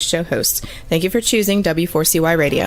show hosts. Thank you for choosing W4CY Radio.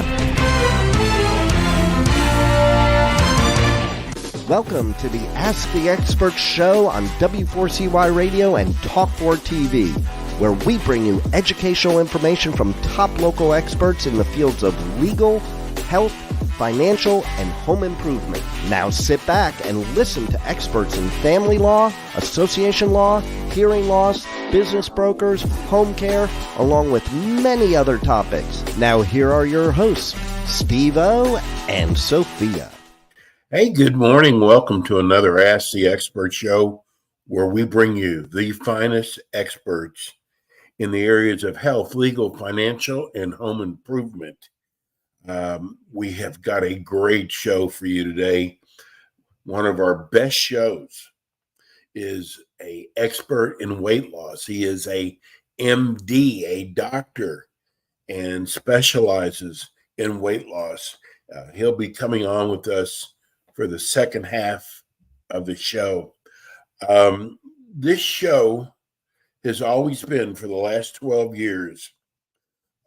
Welcome to the Ask the Expert show on W4CY Radio and Talk4 TV, where we bring you educational information from top local experts in the fields of legal, health, financial, and home improvement. Now sit back and listen to experts in family law, association law, hearing loss, business brokers, home care, along with many other topics. Now here are your hosts, Steve-O and Sophia. Hey, good morning. Welcome to another Ask the Expert show, where we bring you the finest experts in the areas of health, legal, financial, and home improvement. We have got a great show for you today. One of our best shows is an expert in weight loss. He is a MD, a doctor, and specializes in weight loss. He'll be coming on with us for the second half of the show. This show has always been, for the last 12 years,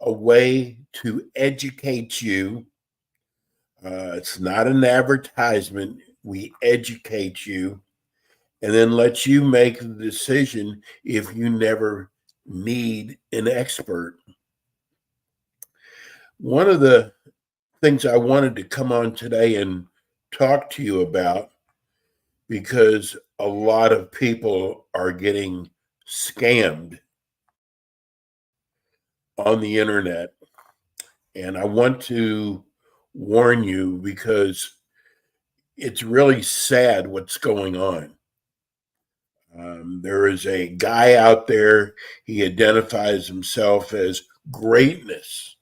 a way to educate you. It's not an advertisement. We educate you and then let you make the decision if you never need an expert. One of the things I wanted to come on today and talk to you about, because a lot of people are getting scammed on the internet. And I want to warn you because it's really sad what's going on. There is a guy out there, he identifies himself as greatness,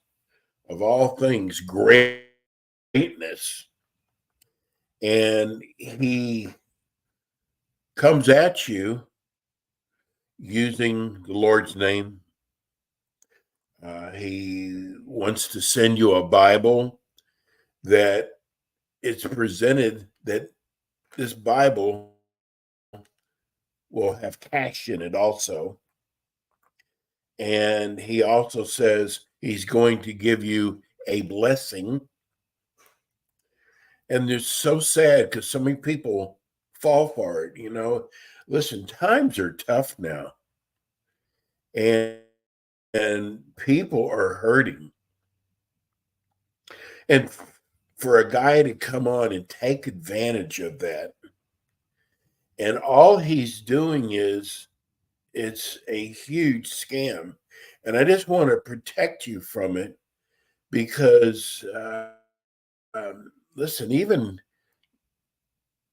of all things, greatness. And he comes at you using the Lord's name. He wants to send you a Bible that it's presented that this Bible will have cash in it also. And he also says he's going to give you a blessing. And it's so sad because so many people fall for it. You know, listen, times are tough now. And people are hurting. And for a guy to come on and take advantage of that, and all he's doing is, it's a huge scam. And I just want to protect you from it because, listen, even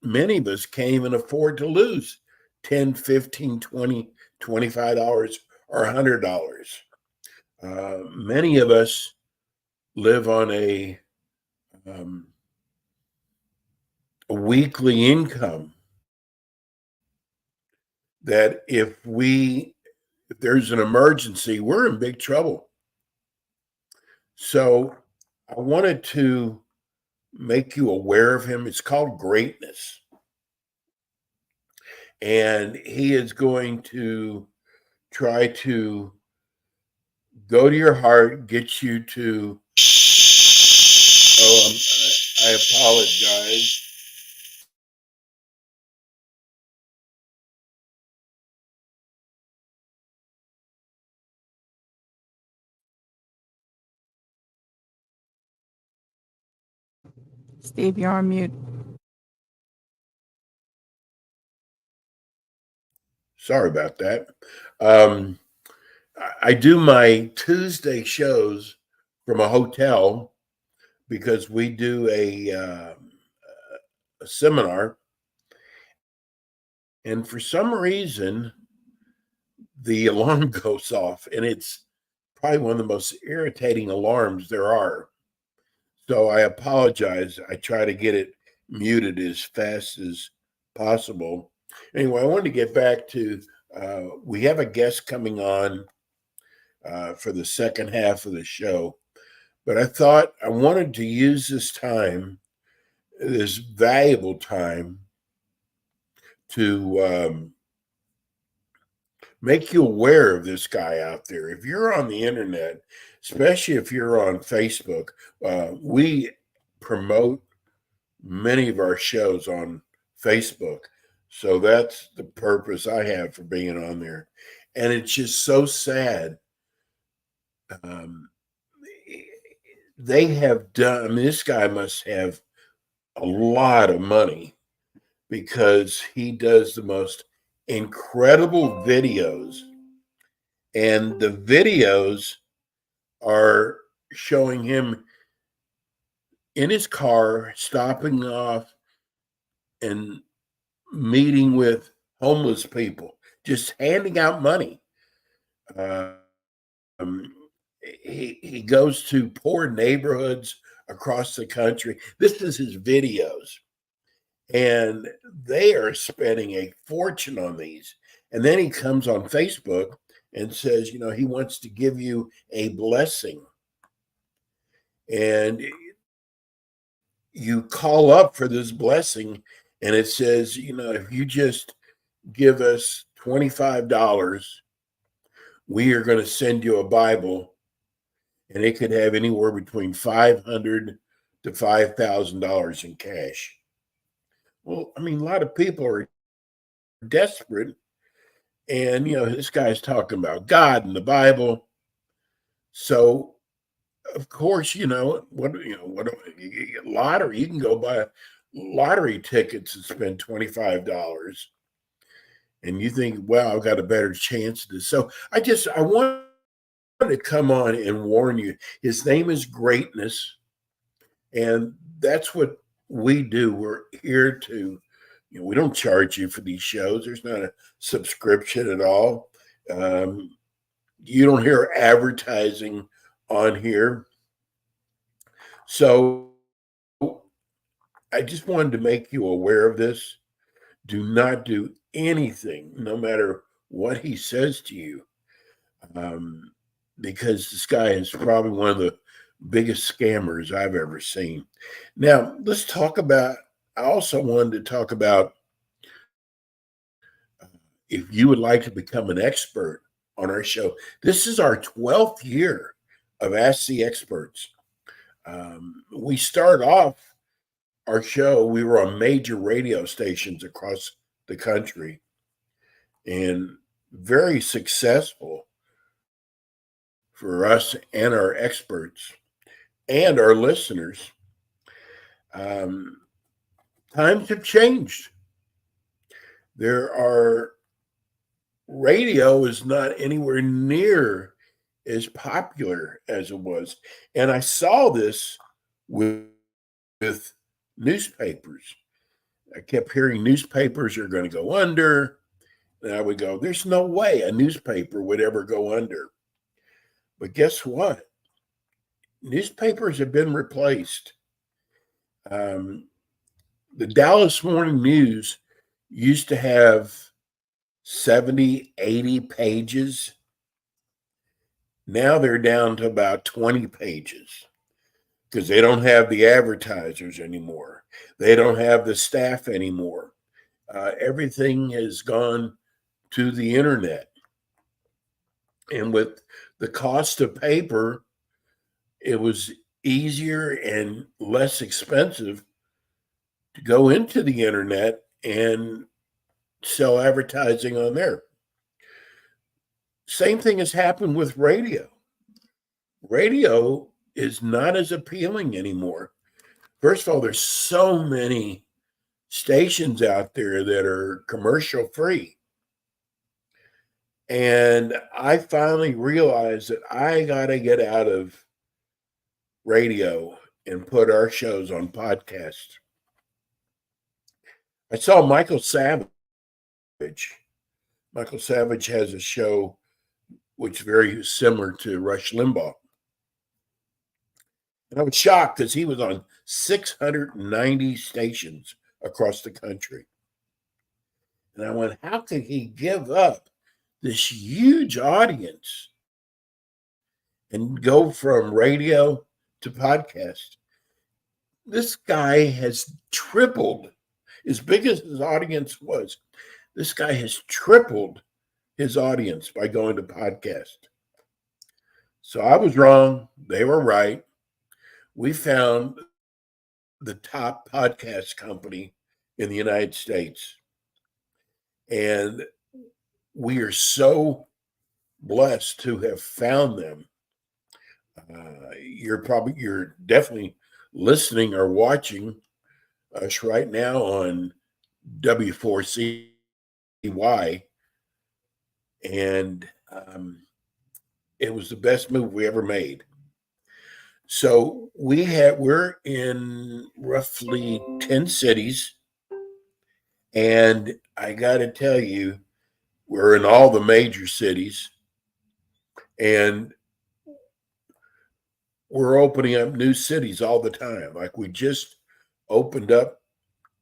many of us can't even afford to lose $10, $15, $20, $25 or $100. Many of us live on a weekly income that if there's an emergency, we're in big trouble. So I wanted to make you aware of him. It's called Greatness. And he is going to try to go to your heart, get you to, I apologize. Steve, you're on mute. Sorry about that. I do my Tuesday shows from a hotel because we do a seminar. And for some reason, the alarm goes off, and it's probably one of the most irritating alarms there are. So I apologize. I try to get it muted as fast as possible. Anyway, I wanted to get back to, we have a guest coming on for the second half of the show, but I thought I wanted to use this time, this valuable time, to make you aware of this guy out there. If you're on the internet, especially if you're on Facebook, we promote many of our shows on Facebook. So that's the purpose I have for being on there. And it's just so sad. They have done, I mean, this guy must have a lot of money because he does the most incredible videos. And the videos are showing him in his car, stopping off and meeting with homeless people, just handing out money. He goes to poor neighborhoods across the country. This is his videos. And they are spending a fortune on these. And then he comes on Facebook and says, he wants to give you a blessing. And you call up for this blessing, and it says, if you just give us $25, we are going to send you a Bible, and it could have anywhere between $500 to $5,000 in cash. Well, I mean, a lot of people are desperate, and this guy's talking about God and the Bible. So, of course, what you get lottery. You can go buy lottery tickets and spend $25, and you think, "Wow, I've got a better chance of this." So, I want to come on and warn you. His name is Greatness, and that's what we do. We're here to, we don't charge you for these shows. There's not a subscription at all. You don't hear advertising on here. So I just wanted to make you aware of this. Do not do anything, no matter what he says to you, because this guy is probably one of the biggest scammers I've ever seen. Now, let's talk about, I also wanted to talk about if you would like to become an expert on our show. This is our 12th year of Ask the Experts. We start off our show, we were on major radio stations across the country and very successful for us and our experts and our listeners. Times have changed. Radio is not anywhere near as popular as it was. And I saw this with newspapers. I kept hearing newspapers are going to go under. And I would go, there's no way a newspaper would ever go under. But guess what? Newspapers have been replaced. The Dallas Morning News used to have 70, 80 pages. Now they're down to about 20 pages because they don't have the advertisers anymore. They don't have the staff anymore. Everything has gone to the internet. And with the cost of paper, it was easier and less expensive to go into the internet and sell advertising on there. Same thing has happened with radio. Radio is not as appealing anymore. First of all, there's so many stations out there that are commercial free. And I finally realized that I got to get out of radio and put our shows on podcast. I saw Michael Savage. Michael Savage has a show which is very similar to Rush Limbaugh. And I was shocked because he was on 690 stations across the country. And I went, how could he give up this huge audience and go from radio to podcast? This guy has tripled, as big as his audience was, this guy has tripled his audience by going to podcast. So I was wrong. They were right. We found the top podcast company in the United States. And we are so blessed to have found them. You're definitely listening or watching us right now on W4CY, and it was the best move we ever made. So we're in roughly 10 cities, and I got to tell you, we're in all the major cities, and we're opening up new cities all the time. Like we just opened up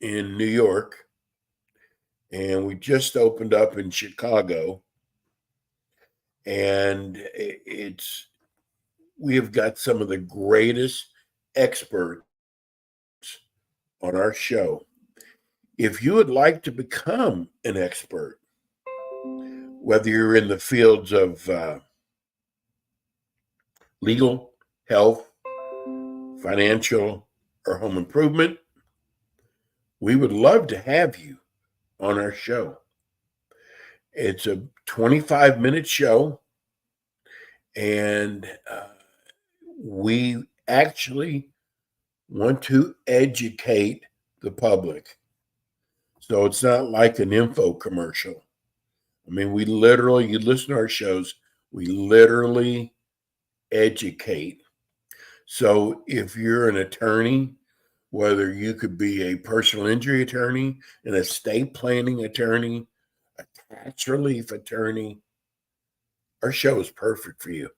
in New York, and we just opened up in Chicago, and we have got some of the greatest experts on our show. If you would like to become an expert, whether you're in the fields of legal, health, financial, or home improvement, we would love to have you on our show. It's a 25-minute show, and we actually want to educate the public. So it's not like an info commercial. I mean, you listen to our shows, we literally educate. So if you're an attorney, whether you could be a personal injury attorney, an estate planning attorney, a tax relief attorney, our show is perfect for you.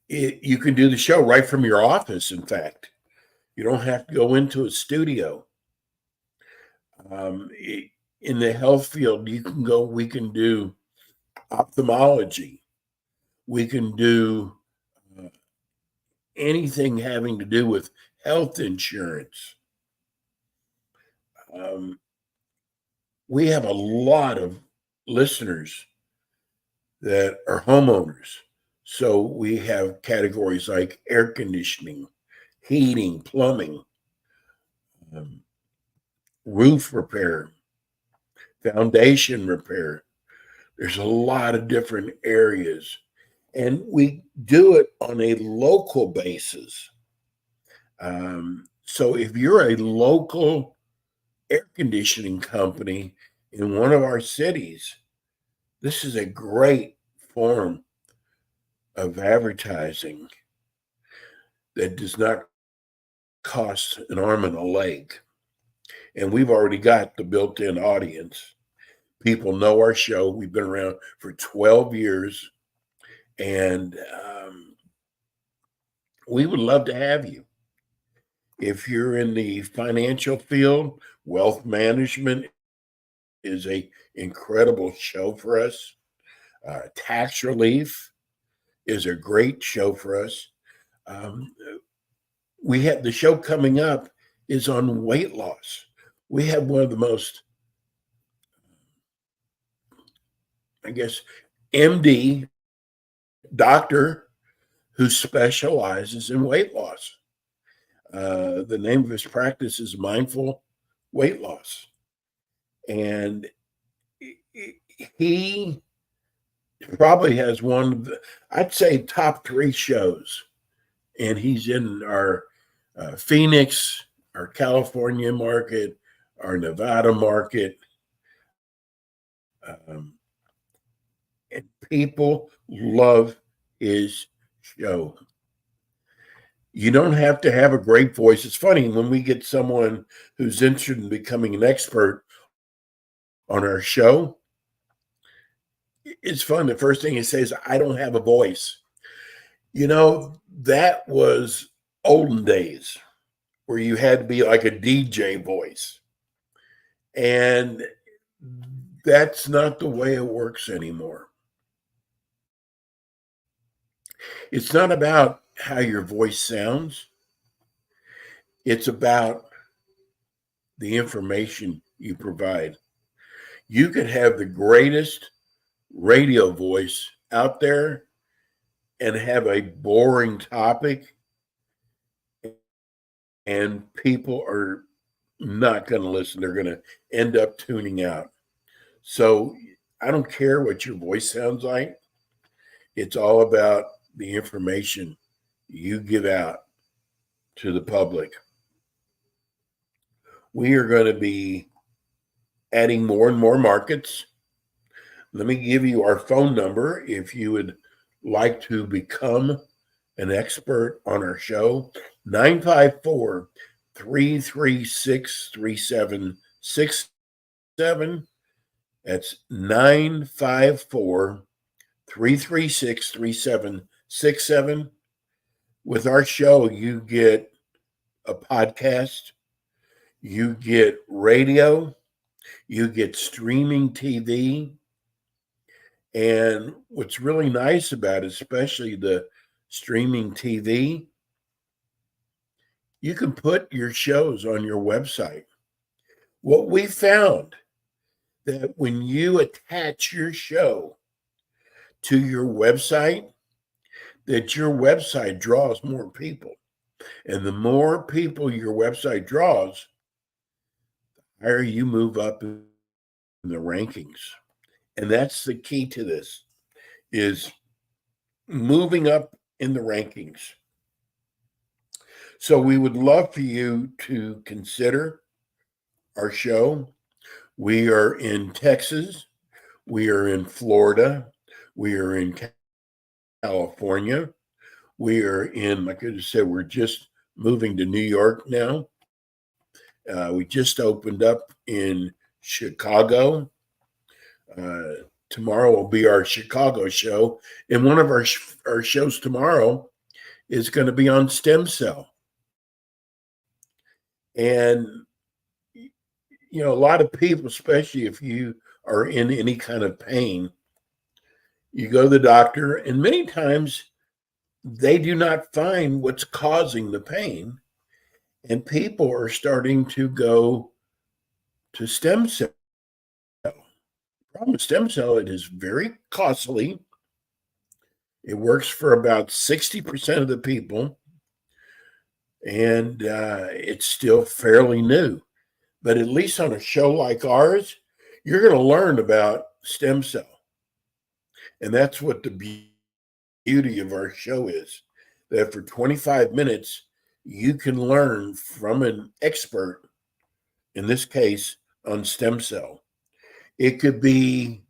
You can do the show right from your office, in fact. You don't have to go into a studio. In the health field, we can do ophthalmology. We can do anything having to do with health insurance. We have a lot of listeners that are homeowners. So we have categories like air conditioning, heating, plumbing, roof repair, foundation repair. There's a lot of different areas. And we do it on a local basis. So if you're a local air conditioning company in one of our cities, this is a great form of advertising that does not cost an arm and a leg. And we've already got the built-in audience. People know our show. We've been around for 12 years. And we would love to have you. If you're in the financial field, wealth management is an incredible show for us. Tax relief is a great show for us. We have the show coming up is on weight loss. We have one of the most, MD doctor who specializes in weight loss. The name of his practice is Mindful Weight Loss. And he probably has one of the, I'd say, top 3 shows. And he's in our Phoenix, our California market, our Nevada market. And people love his show. You don't have to have a great voice. It's funny when we get someone who's interested in becoming an expert on our show. It's fun. The first thing he says, I don't have a voice. You know, that was olden days where you had to be like a DJ voice. And that's not the way it works anymore. It's not about how your voice sounds. It's about the information you provide. You could have the greatest radio voice out there and have a boring topic, and people are not going to listen. They're going to end up tuning out. So I don't care what your voice sounds like. It's all about the information you give out to the public. We are going to be adding more and more markets. Let me give you our phone number if you would like to become an expert on our show. 954-336-3767. That's 954-336-3767. With our show, you get a podcast, you get radio, you get streaming TV. And what's really nice about it, especially the streaming TV, you can put your shows on your website. What we found, that when you attach your show to your website, that your website draws more people. And the more people your website draws, the higher you move up in the rankings. And that's the key to this, is moving up in the rankings. So we would love for you to consider our show. We are in Texas. We are in Florida. We are in California. We are in, like I just said, we're just moving to New York now. We just opened up in Chicago. Tomorrow will be our Chicago show. And one of our shows tomorrow is going to be on stem cell. And, you know, a lot of people, especially if you are in any kind of pain, you go to the doctor, and many times they do not find what's causing the pain. And people are starting to go to stem cell. The problem with stem cell, it is very costly. It works for about 60% of the people. And it's still fairly new. But at least on a show like ours, you're going to learn about stem cell. And that's what the beauty of our show is, that for 25 minutes, you can learn from an expert, in this case, on stem cell. It could be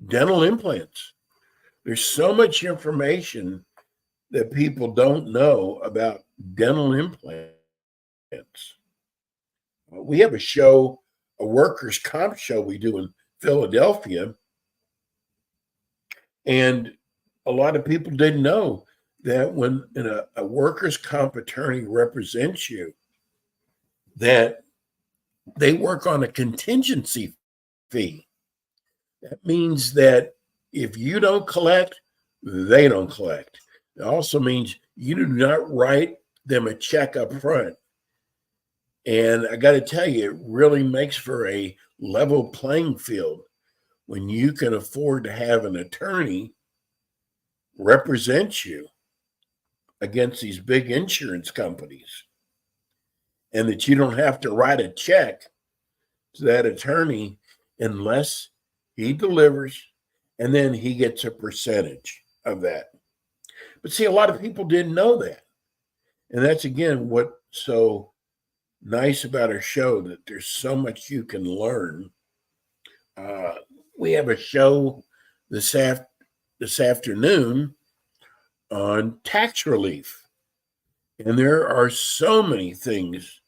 dental implants. There's so much information that people don't know about dental implants. We have a show, a workers' comp show we do in Philadelphia. And a lot of people didn't know that when a workers' comp attorney represents you, that they work on a contingency fee. That means that if you don't collect, they don't collect. It also means you do not write them a check up front. And I got to tell you, it really makes for a level playing field when you can afford to have an attorney represent you against these big insurance companies, and that you don't have to write a check to that attorney unless he delivers, and then he gets a percentage of that. But see, a lot of people didn't know that. And that's, again, what's so nice about our show, that there's so much you can learn. We have a show this afternoon on tax relief. And there are so many things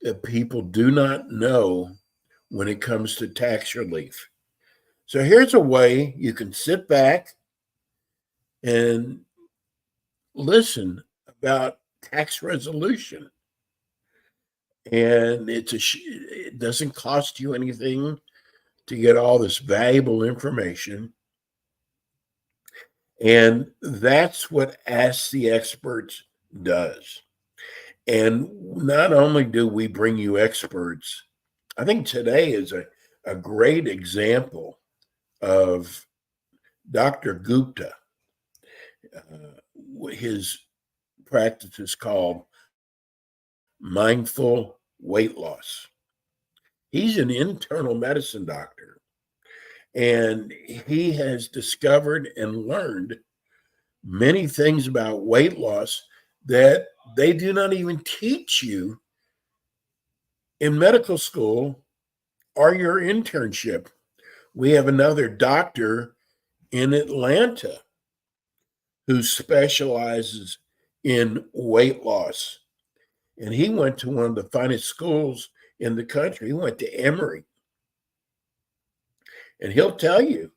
that people do not know when it comes to tax relief. So here's a way you can sit back and listen about tax resolution. And it doesn't cost you anything to get all this valuable information. And that's what Ask the Experts does. And not only do we bring you experts, I think today is a a great example of Dr. Gupta. His practice is called mindful weight loss. He's an internal medicine doctor, and he has discovered and learned many things about weight loss that they do not even teach you in medical school or your internship. We have another doctor in Atlanta who specializes in weight loss. And he went to one of the finest schools in the country. He went to Emory. And he'll tell you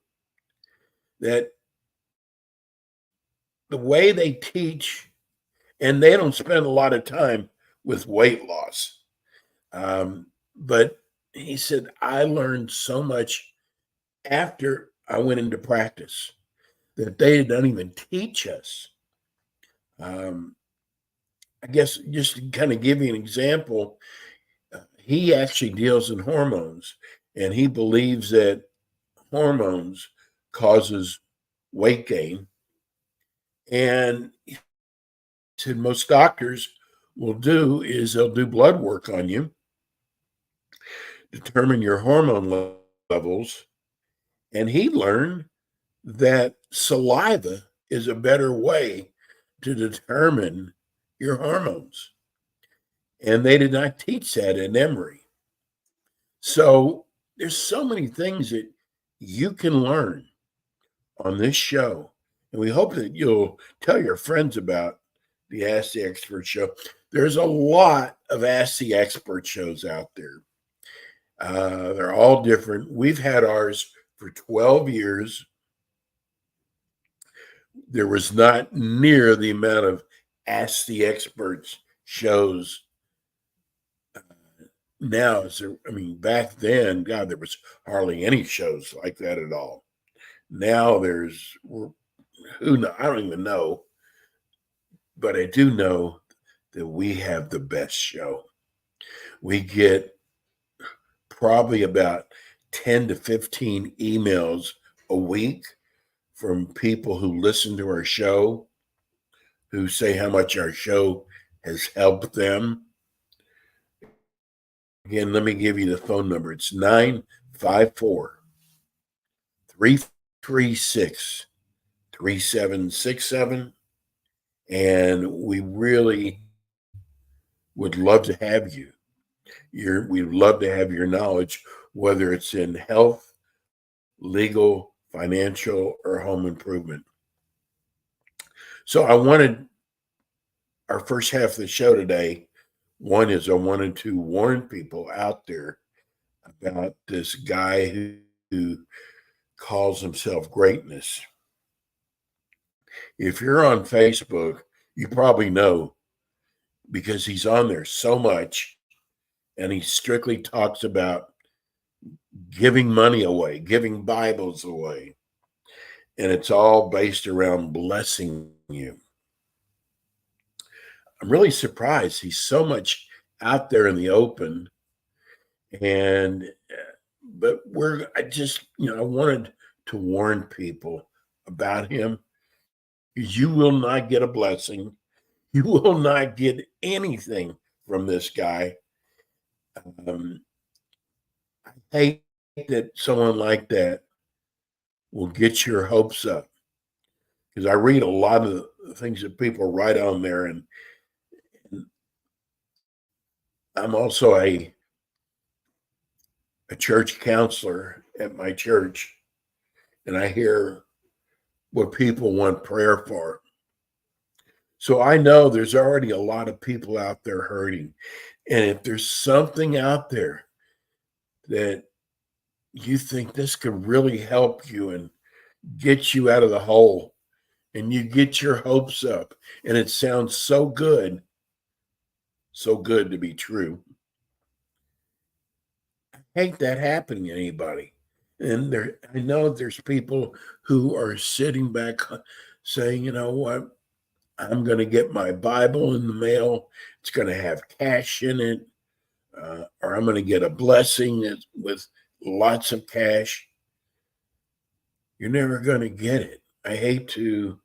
that the way they teach, and they don't spend a lot of time with weight loss. But he said, I learned so much after I went into practice that they don't even teach us. I guess just to kind of give you an example, he actually deals in hormones, and he believes that hormones causes weight gain. And he said most doctors will do is they'll do blood work on you, determine your hormone levels, and he learned that saliva is a better way to determine your hormones. And they did not teach that in Emory. So there's so many things that you can learn on this show. And we hope that you'll tell your friends about the Ask the Expert show. There's a lot of Ask the Expert shows out there. They're all different. We've had ours for 12 years. There was not near the amount of Ask the Experts shows now. Back then, God, there was hardly any shows like that at all. Now there's, I don't even know, but I do know that we have the best show. We get probably about 10 to 15 emails a week from people who listen to our show, who say how much our show has helped them. Again, let me give you the phone number. It's 954-336-3767. And we really would love to have you. We'd love to have your knowledge, whether it's in health, legal, financial, or home improvement. So I wanted our first half of the show today. One is I wanted to warn people out there about this guy who calls himself Greatness. If you're on Facebook, you probably know, because he's on there so much, and he strictly talks about giving money away, giving Bibles away. And it's all based around blessing you. I'm really surprised he's so much out there in the open. But I wanted to warn people about him. You will not get a blessing. You will not get anything from this guy. I hate that someone like that will get your hopes up, because I read a lot of the things that people write on there, and I'm also a church counselor at my church, and I hear what people want prayer for. So I know there's already a lot of people out there hurting. And if there's something out there that you think this could really help you and get you out of the hole, and you get your hopes up, and it sounds so good to be true, I hate that happening to anybody. And I know there's people who are sitting back saying, you know what, I'm going to get my Bible in the mail. It's going to have cash in it. Or I'm going to get a blessing with lots of cash, you're never going to get it. I hate to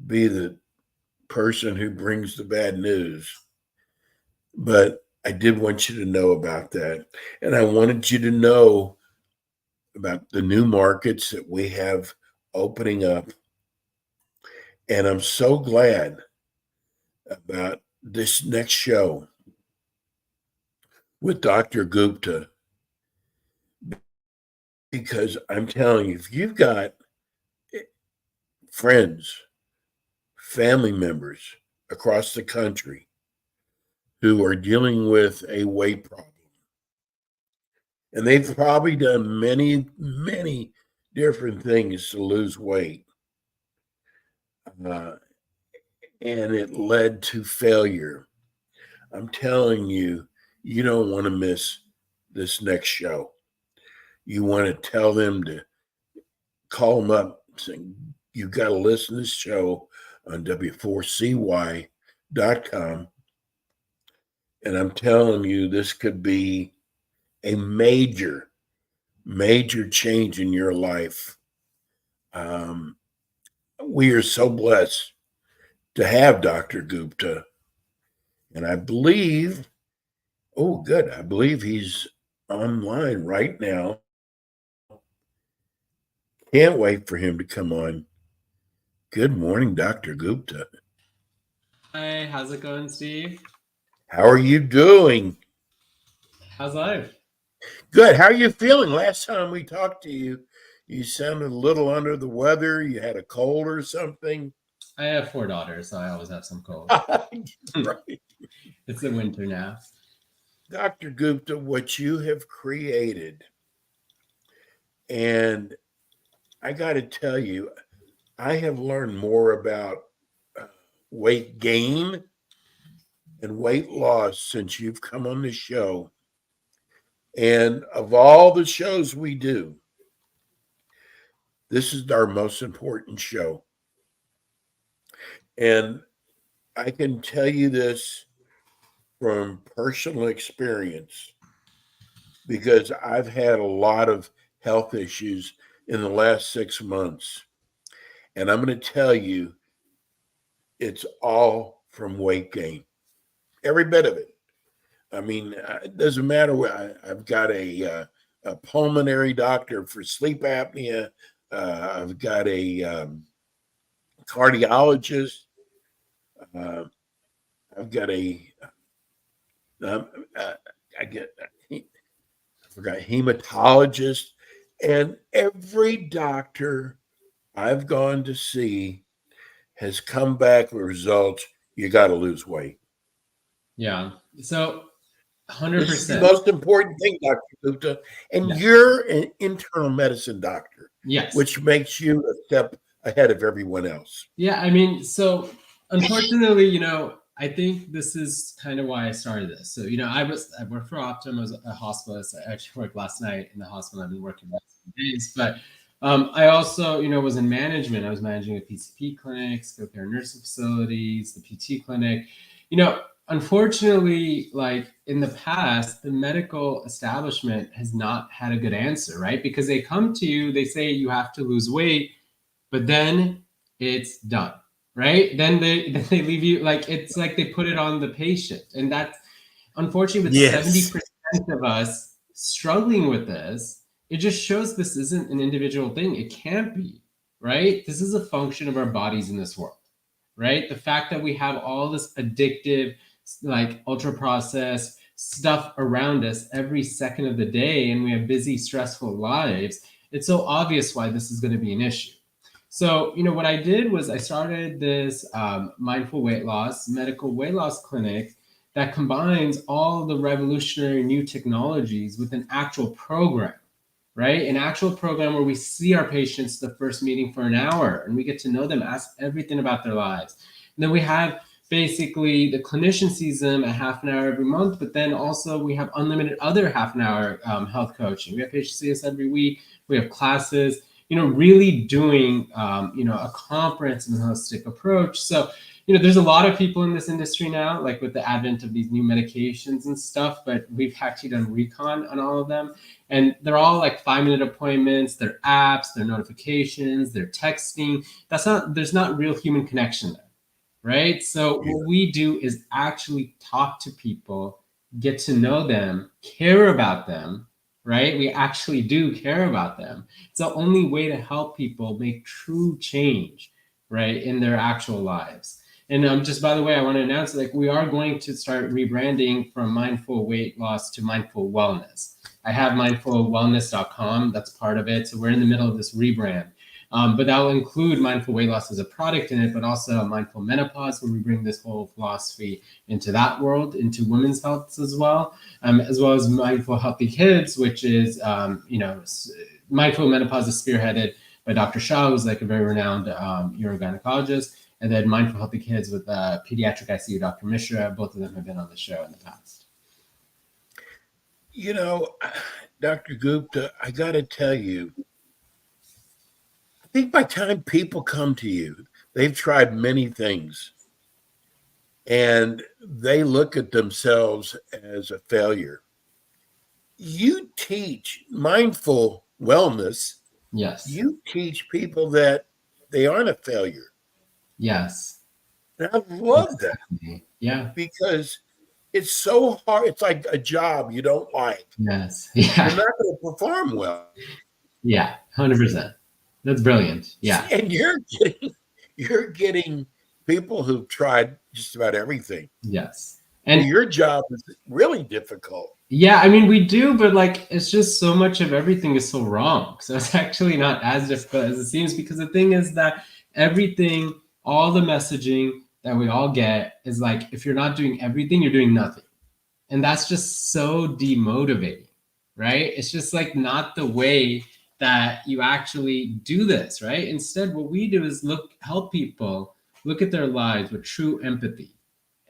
be the person who brings the bad news, but I did want you to know about that. And I wanted you to know about the new markets that we have opening up. And I'm so glad about this next show with Dr. Gupta, because I'm telling you, if you've got friends, family members across the country who are dealing with a weight problem, and they've probably done many, many different things to lose weight, and it led to failure, I'm telling you, you don't want to miss this next show. You want to tell them to call them up saying, you got to listen to this show on W4CY.com. And I'm telling you, this could be a major, major change in your life. We are so blessed to have Dr. Gupta. And I believe, I believe he's online right now. Can't wait for him to come on. Good morning, Dr. Gupta. Hi, how's it going, Steve? How are you doing? How's life? Good. How are you feeling? Last time we talked to you, you sounded a little under the weather. You had a cold or something. I have 4 daughters, so I always have some cold. Right. It's the winter now. Dr. Gupta, what you have created, and I got to tell you, I have learned more about weight gain and weight loss since you've come on the show. And of all the shows we do, this is our most important show. And I can tell you this from personal experience, because I've had a lot of health issues in the last 6 months. And I'm going to tell you, it's all from weight gain. Every bit of it. I mean, it doesn't matter what. I've got a pulmonary doctor for sleep apnea. I've got a cardiologist. I've got I forgot hematologist, and every doctor I've gone to see has come back with results. You got to lose weight. Yeah. So 100%. This is the most important thing, Dr. Gupta. And you're an internal medicine doctor. Yes. Which makes you a step ahead of everyone else. Yeah. I mean, so unfortunately, I think this is kind of why I started this. So, I worked for Optum. I was a hospitalist. I actually worked last night in the hospital. I've been working the last few days. But I also, was in management. I was managing a PCP clinic, skilled care nursing facilities, the PT clinic. Unfortunately, like in the past, the medical establishment has not had a good answer, right? Because they come to you, they say you have to lose weight, but then it's done, right? Then they leave you, like it's like they put it on the patient. And that's unfortunately with 70% of us struggling with this, it just shows this isn't an individual thing. It can't be, right? This is a function of our bodies in this world, right? The fact that we have all this addictive, like ultra processed stuff around us every second of the day, and we have busy, stressful lives, it's so obvious why this is going to be an issue. So, what I did was I started this mindful weight loss, medical weight loss clinic that combines all the revolutionary new technologies with an actual program, right? An actual program where we see our patients the first meeting for an hour and we get to know them, ask everything about their lives. And then we have basically the clinician sees them a half an hour every month, but then also we have unlimited other half an hour health coaching. We have patients see us every week. We have classes, really doing, a comprehensive holistic approach. So, there's a lot of people in this industry now, like with the advent of these new medications and stuff, but we've actually done recon on all of them. And they're all like 5-minute appointments, they're apps, they're notifications, they're texting. There's not real human connection there, right? So what we do is actually talk to people, get to know them, care about them, right? We actually do care about them. It's the only way to help people make true change, right, in their actual lives. And just by the way, I want to announce, like, we are going to start rebranding from Mindful Weight Loss to Mindful Wellness. I have mindfulwellness.com. That's part of it. So we're in the middle of this rebrand. But that will include Mindful Weight Loss as a product in it, but also Mindful Menopause, where we bring this whole philosophy into that world, into women's health as well as Mindful Healthy Kids, which is, Mindful Menopause is spearheaded by Dr. Shah, who's like a very renowned urogynecologist. And then Mindful Healthy Kids with pediatric ICU Dr. Mishra. Both of them have been on the show in the past. Dr. Gupta, I got to tell you, I think by the time people come to you, they've tried many things and they look at themselves as a failure. You teach mindful wellness. Yes. You teach people that they aren't a failure. Yes. And I love that. Yeah. Because it's so hard. It's like a job you don't like. Yes. Yeah. You're not going to perform well. Yeah. 100%. That's brilliant. Yeah. And you're getting people who've tried just about everything. Yes. And your job is really difficult. Yeah, I mean, we do, but like, it's just so much of everything is so wrong. So it's actually not as difficult as it seems, because the thing is that everything, all the messaging that we all get is like, if you're not doing everything, you're doing nothing. And that's just so demotivating, right? It's just like not the way that you actually do this, right? Instead, what we do is help people look at their lives with true empathy.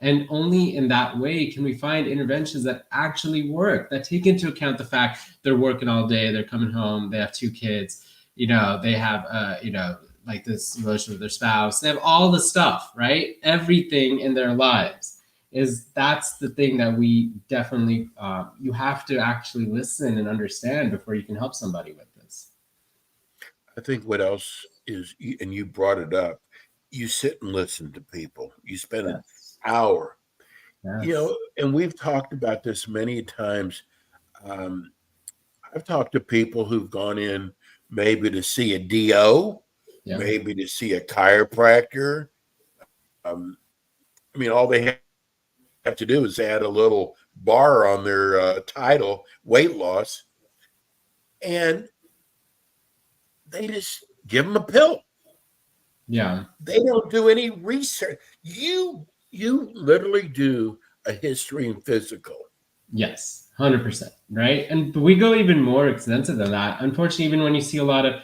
And only in that way can we find interventions that actually work, that take into account the fact they're working all day, they're coming home, they have 2 kids, they have, like this relationship with their spouse, they have all the stuff, right? Everything in their lives that's the thing that we definitely, you have to actually listen and understand before you can help somebody with this. I think what else is, and you brought it up, you sit and listen to people. You spend an hour, and we've talked about this many times. I've talked to people who've gone in maybe to see a DO, maybe to see a chiropractor. All they have to do is add a little bar on their title, weight loss, and they just give them a pill. Yeah. They don't do any research. You literally do a history and physical. Yes, 100%. Right. And we go even more extensive than that. Unfortunately, even when you see a lot of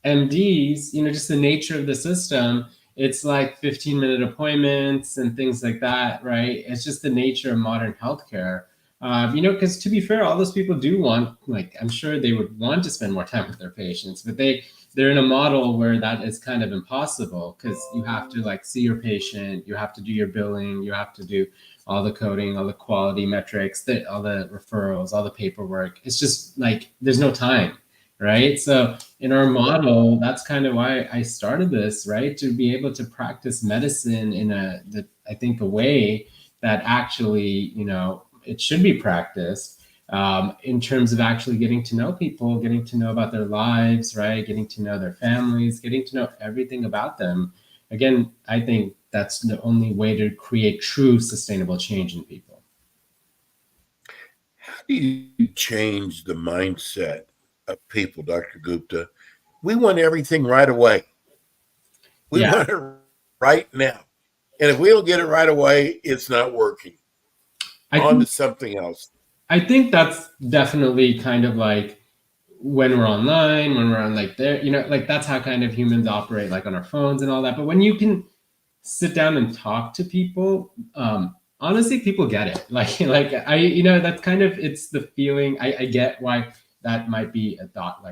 MDs, just the nature of the system, it's like 15-minute appointments and things like that. Right. It's just the nature of modern healthcare. Because to be fair, all those people do want, I'm sure they would want to spend more time with their patients, but they're in a model where that is kind of impossible, because you have to see your patient, you have to do your billing, you have to do all the coding, all the quality metrics, all the referrals, all the paperwork. It's just there's no time, right? So in our model, that's kind of why I started this, right? To be able to practice medicine in a way that actually, it should be practiced. In terms of actually getting to know people, getting to know about their lives, right? Getting to know their families, getting to know everything about them. Again, I think that's the only way to create true sustainable change in people. How do you change the mindset of people, Dr. Gupta? We want everything right away. We want it right now. And if we don't get it right away, it's not working. On to something else. I think that's definitely kind of when we're online, when we're on there, that's how kind of humans operate, on our phones and all that. But when you can sit down and talk to people, honestly, people get it. That's kind of, it's the feeling. I get why that might be a thought,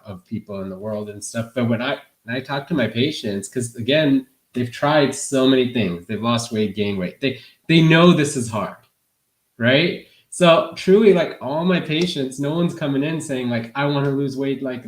of people in the world and stuff. But when I talk to my patients, because again, they've tried so many things. They've lost weight, gained weight. They know this is hard, right? So truly, like all my patients, no one's coming in saying like, I want to lose weight. Like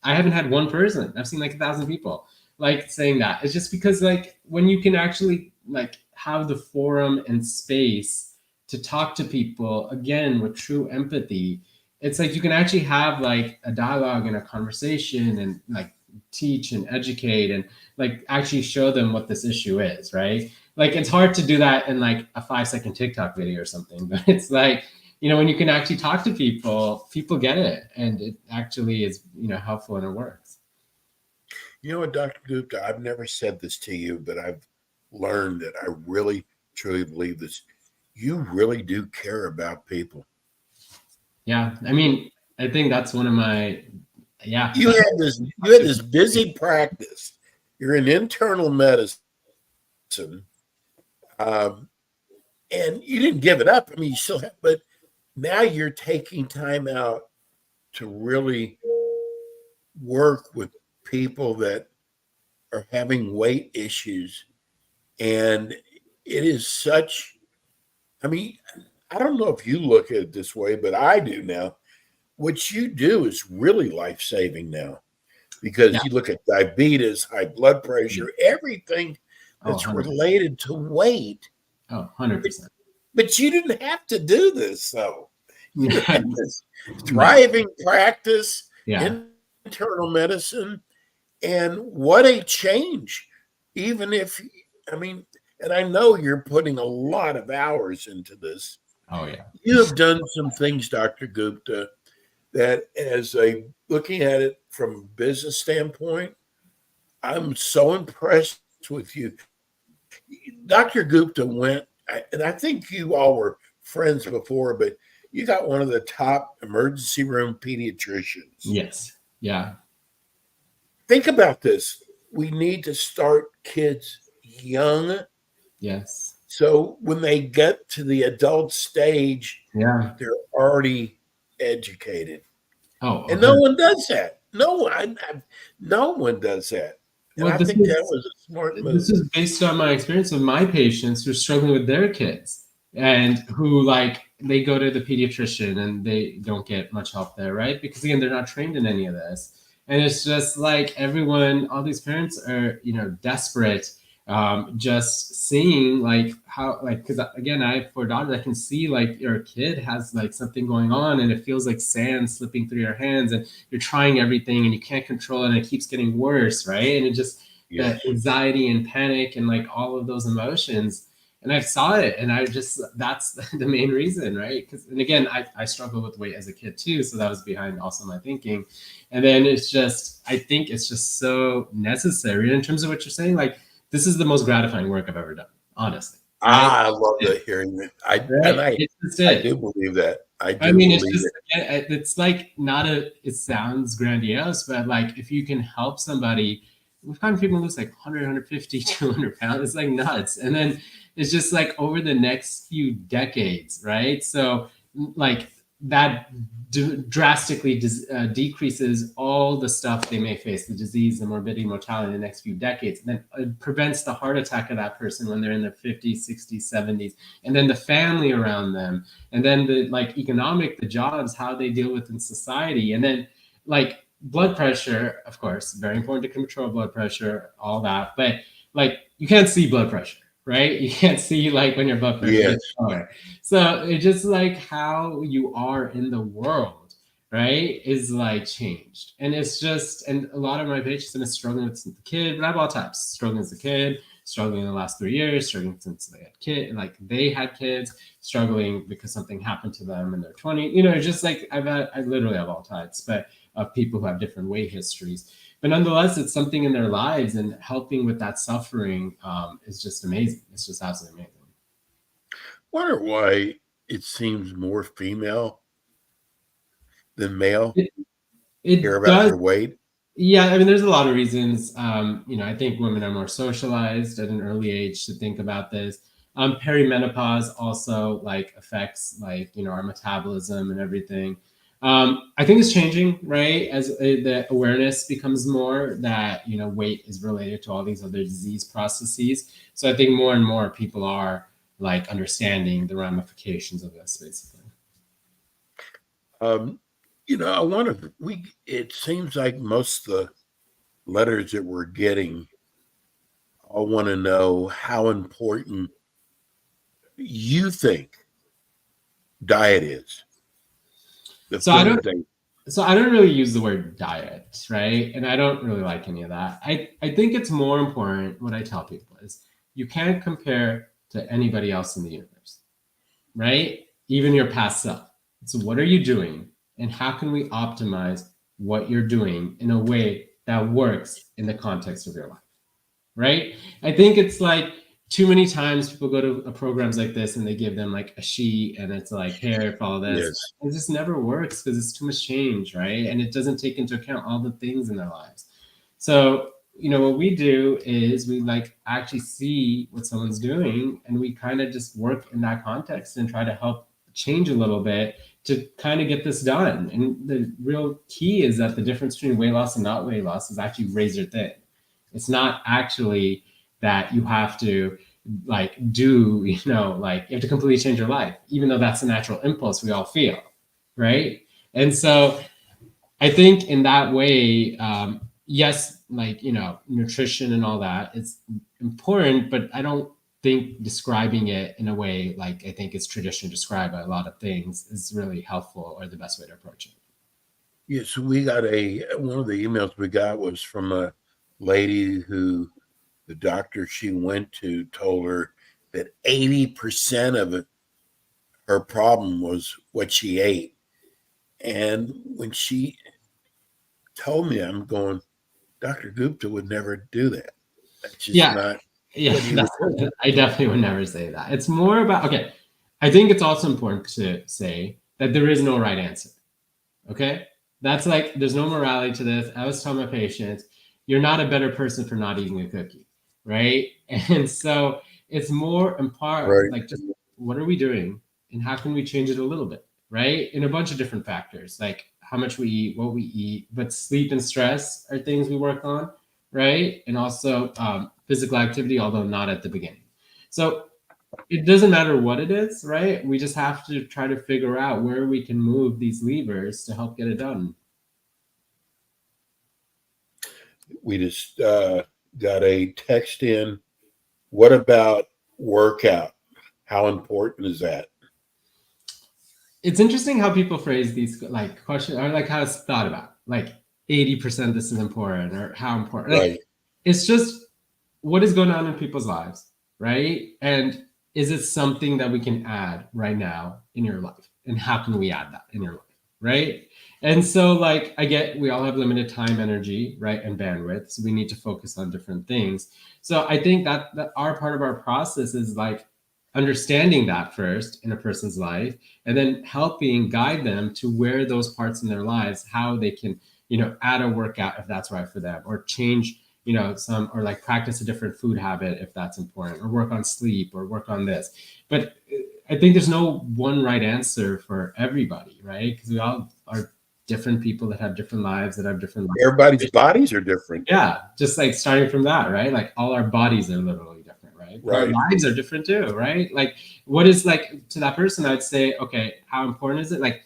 I haven't had one person. I've seen like 1,000 people like saying that. It's just because like when you can actually like have the forum and space to talk to people again with true empathy, it's like you can actually have like a dialogue and a conversation and like teach and educate and like actually show them what this issue is, right? Like it's hard to do that in like a 5-second TikTok video or something, but it's like, when you can actually talk to people get it, and it actually is, helpful and it works. You know what, Dr. Gupta, I've never said this to you, but I've learned that I really, truly believe this. You really do care about people. Yeah. I mean, I think that's one of my, yeah. You had this busy practice. You're in internal medicine. And you didn't give it up. I mean, you still have, but now you're taking time out to really work with people that are having weight issues. And it is such, I mean, I don't know if you look at it this way, but I do now. What you do is really life-saving now, because you look at diabetes, high blood pressure, everything that's related to weight. Oh, 100%. But you didn't have to do this, though. You had this thriving practice, internal medicine, and what a change. Even if, I mean, and I know you're putting a lot of hours into this. Oh, yeah. You have done some things, Dr. Gupta, that as a looking at it from a business standpoint, I'm so impressed with you. Dr. Gupta went, and I think you all were friends before, but you got one of the top emergency room pediatricians. Yes. Yeah. Think about this. We need to start kids young. Yes. So when they get to the adult stage, they're already educated. Oh, and no one does that. No one does that. And I think that was a smart move. This is based on my experience of my patients who are struggling with their kids and who like they go to the pediatrician and they don't get much help there, right? Because again, they're not trained in any of this. And it's just like all these parents are, desperate, just seeing like how, like, because again, I have 4 daughters, I can see like your kid has like something going on and it feels like sand slipping through your hands and you're trying everything and you can't control it and it keeps getting worse, right? And it just, that anxiety and panic and like all of those emotions. And I saw it and that's the main reason, right? And again, I struggled with weight as a kid too. So that was behind also my thinking. And then I think it's just so necessary in terms of what you're saying. Like, this is the most gratifying work I've ever done, honestly. I love hearing that. I do believe that. It's like it sounds grandiose, but like if you can help somebody, we've gotten people lose like 100, 150, 200 pounds. It's like nuts. And then it's just like over the next few decades, right? So like that drastically decreases all the stuff they may face, the disease, the morbidity, mortality in the next few decades. And then it prevents the heart attack of that person when they're in their 50s, 60s, 70s. And then the family around them. And then the the jobs, how they deal with in society. And then like blood pressure, of course, very important to control blood pressure, all that. But like you can't see blood pressure, right? You can't see like when your blood pressure is lower. So it's just like how you are in the world, right, is like changed. And it's just, and a lot of my patients have been struggling with the kid, but I have all types, struggling as a kid, struggling in the last 3 years, struggling since they had kids, like they had kids, struggling because something happened to them in their 20s. Just like I literally have all types, but of people who have different weight histories. But nonetheless, it's something in their lives, and helping with that suffering is just amazing. It's just absolutely amazing. Wonder why it seems more female than male care about their weight. Yeah, I mean, there's a lot of reasons. I think women are more socialized at an early age to think about this. Perimenopause also like affects like our metabolism and everything. I think it's changing, right? As the awareness becomes more that, weight is related to all these other disease processes. So I think more and more people are like understanding the ramifications of this, basically. It seems like most of the letters that we're getting all want to know how important you think diet is. So I don't really use the word diet, right? And I don't really like any of that. I think it's more important, what I tell people is you can't compare to anybody else in the universe, right? Even your past self. So what are you doing? And how can we optimize what you're doing in a way that works in the context of your life, right? I think it's like too many times people go to programs like this and they give them like a sheet and it's like, here, follow this. Yes. It just never works because it's too much change, right? And it doesn't take into account all the things in their lives. So, what we do is we like actually see what someone's doing and we kind of just work in that context and try to help change a little bit to kind of get this done. And the real key is that the difference between weight loss and not weight loss is actually razor thin. It's not actually that you have to do, you have to completely change your life, even though that's the natural impulse we all feel, right? And so I think in that way, yes, nutrition and all that, it's important, but I don't think describing it in a way like I think it's traditionally described by a lot of things is really helpful or the best way to approach it. Yes, we got one of the emails we got was from a lady who the doctor she went to told her that 80% of her problem was what she ate. And when she told me, I'm going, Dr. Gupta would never do that. That's just not. Yeah, I definitely would never say that. It's more about, okay, I think it's also important to say that there is no right answer. Okay? That's like, there's no morality to this. I always tell my patients, you're not a better person for not eating a cookie, right? And so it's more in part like just what are we doing and how can we change it a little bit, right? In a bunch of different factors, like how much we eat, what we eat, but sleep and stress are things we work on, right? And also physical activity, although not at the beginning. So it doesn't matter what it is, right? We just have to try to figure out where we can move these levers to help get it done. We just got a text in. What about workout? How important is that? It's interesting how people phrase these like questions or like how it's thought about. Like 80% this is important or how important. Like, it's just what is going on in people's lives, right? And is it something that we can add right now in your life? And how can we add that in your life, right? And so like we all have limited time, energy, right? And bandwidth. So we need to focus on different things. So I think that our part of our process is like understanding that first in a person's life and then helping guide them to where those parts in their lives, how they can, add a workout if that's right for them or change, some or like practice a different food habit if that's important or work on sleep or work on this. But I think there's no one right answer for everybody, right? Because we all are different people that have different lives, that have different lives. Everybody's bodies are different. Yeah, just like starting from that, right? Like all our bodies are literally different, right? Our lives are different too, right? Like what is like to that person, I'd say, okay, how important is it? Like,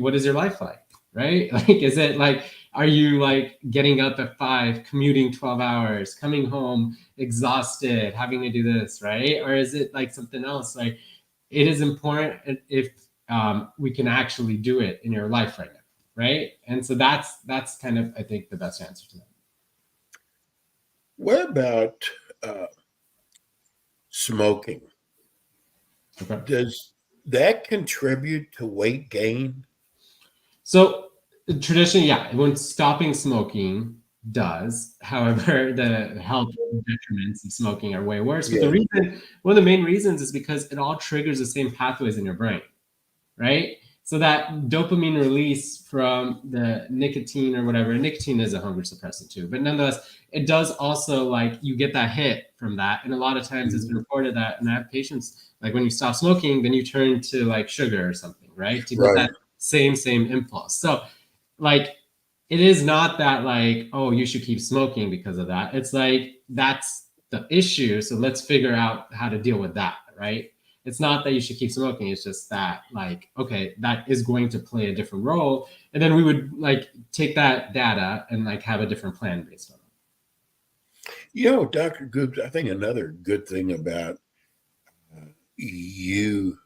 what is your life like, right? Like, is it like, are you like getting up at 5, commuting 12 hours, coming home exhausted, having to do this, right? Or is it like something else? Like it is important if we can actually do it in your life right now. Right. And so that's kind of, I think, the best answer to that. What about smoking? Okay. Does that contribute to weight gain? So traditionally, yeah, when stopping smoking does. However, the health detriments of smoking are way worse. But one of the main reasons is because it all triggers the same pathways in your brain, right? So that dopamine release from the nicotine or whatever, nicotine is a hunger suppressant too, but nonetheless, it does also like you get that hit from that. And a lot of times it's been reported that, and I have patients, like when you stop smoking, then you turn to like sugar or something, right? To get that same impulse. So like, it is not that like, oh, you should keep smoking because of that. It's like, that's the issue. So let's figure out how to deal with that, right? It's not that you should keep smoking. It's just that like, okay, that is going to play a different role. And then we would like take that data and like have a different plan based on it. You know, Dr. Gupta, I think another good thing about you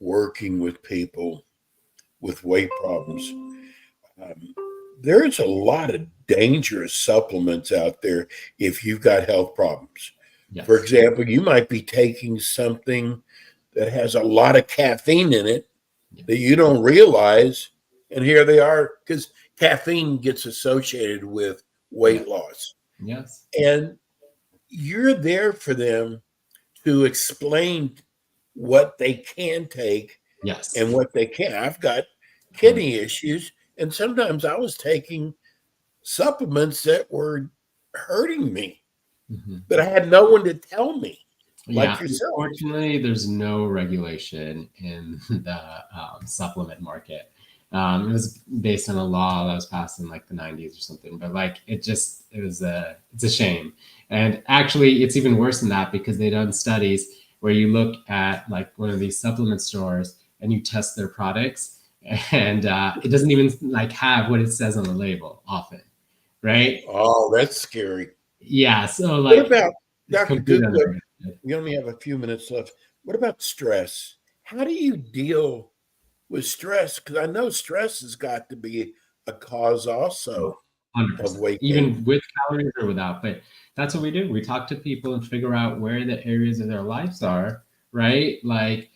working with people with weight problems, there's a lot of dangerous supplements out there if you've got health problems. Yes. For example, you might be taking something that has a lot of caffeine in it that you don't realize, and here they are, because caffeine gets associated with weight loss. Yes. And you're there for them to explain what they can take Yes. and what they can't. I've got kidney issues, and sometimes I was taking supplements that were hurting me, but I had no one to tell me. Like yourself. Unfortunately, there's no regulation in the supplement market. It was based on a law that was passed in like the 90s or something, but like it's a shame. And actually, it's even worse than that because they've done studies where you look at like one of these supplement stores and you test their products, and it doesn't even like have what it says on the label often, right? Oh, that's scary. Yeah. So like, what about Dr. Gupta? unregulated. We only have a few minutes left. What about stress? How do you deal with stress? Because I know stress has got to be a cause also 100%. Of weight Even gain. with calories or without. But that's what we do. We talk to people and figure out where the areas of their lives are, right? Like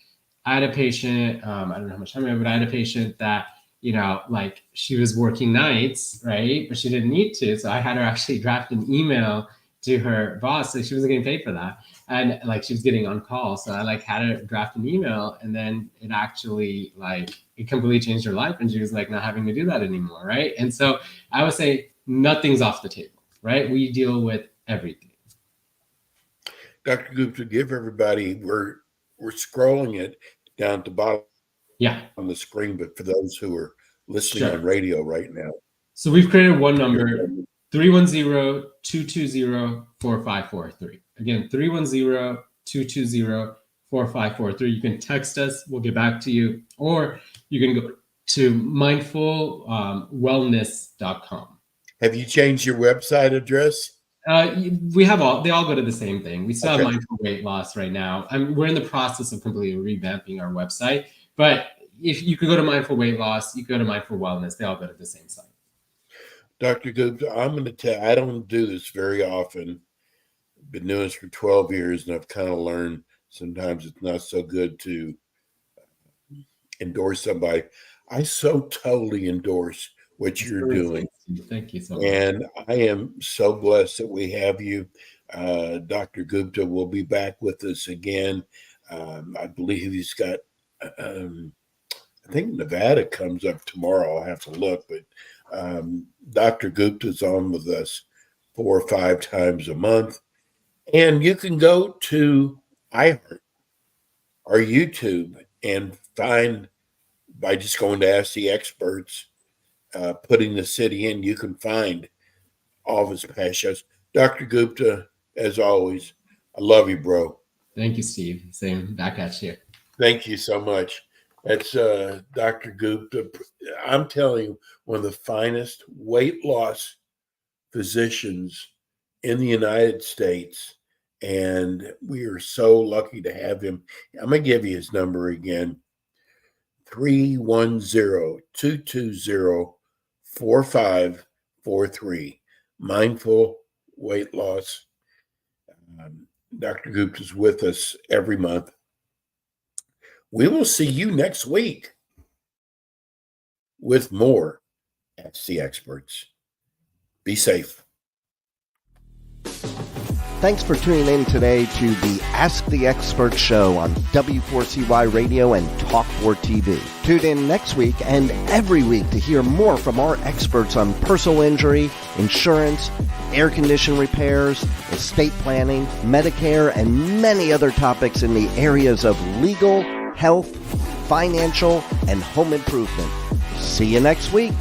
I had a patient, I don't know how much time I have, but I had a patient that, you know, like she was working nights, right? But she didn't need to. So I had her actually draft an email to her boss. So she wasn't getting paid for that. And like she was getting on call. So I like had her draft an email, and then it actually like it completely changed her life. And she was like not having to do that anymore. Right. And so I would say nothing's off the table, right? We deal with everything. Dr. Gupta, give everybody, we're scrolling it down to the bottom on the screen, but for those who are listening on radio right now. So we've created one number, 310-220-4543. Again, 310-220-4543. You can text us. We'll get back to you. Or you can go to mindfulwellness.com. Have you changed your website address? We have they all go to the same thing. We still have Mindful Weight Loss right now. We're in the process of completely revamping our website. But if you could go to Mindful Weight Loss, you could go to Mindful Wellness. They all go to the same site. Dr. Gupta, I'm going to tell, I don't do this very often. I've been doing this for 12 years, and I've kind of learned sometimes it's not so good to endorse somebody. I so totally endorse what you're doing. Thank you so much. And I am so blessed that we have you. Dr. Gupta will be back with us again. I believe he's got, I think Nevada comes up tomorrow. I'll have to look, but Dr. Gupta's on with us 4 or 5 times a month. And you can go to iHeart or YouTube and find, by just going to Ask the Experts, putting the city in, you can find all of his past shows. Dr. Gupta, as always, I love you, bro. Thank you, Steve. Same back at you. Thank you so much. That's Dr. Gupta. I'm telling you, one of the finest weight loss physicians in the United States. And we are so lucky to have him. I'm going to give you his number again. 310-220-4543. Mindful Weight Loss. Dr. Gupta's with us every month. We will see you next week with more Ask the Experts. Be safe. Thanks for tuning in today to the Ask the Expert show on W4CY Radio and Talk4 TV. Tune in next week and every week to hear more from our experts on personal injury, insurance, air condition repairs, estate planning, Medicare, and many other topics in the areas of legal, health, financial, and home improvement. See you next week.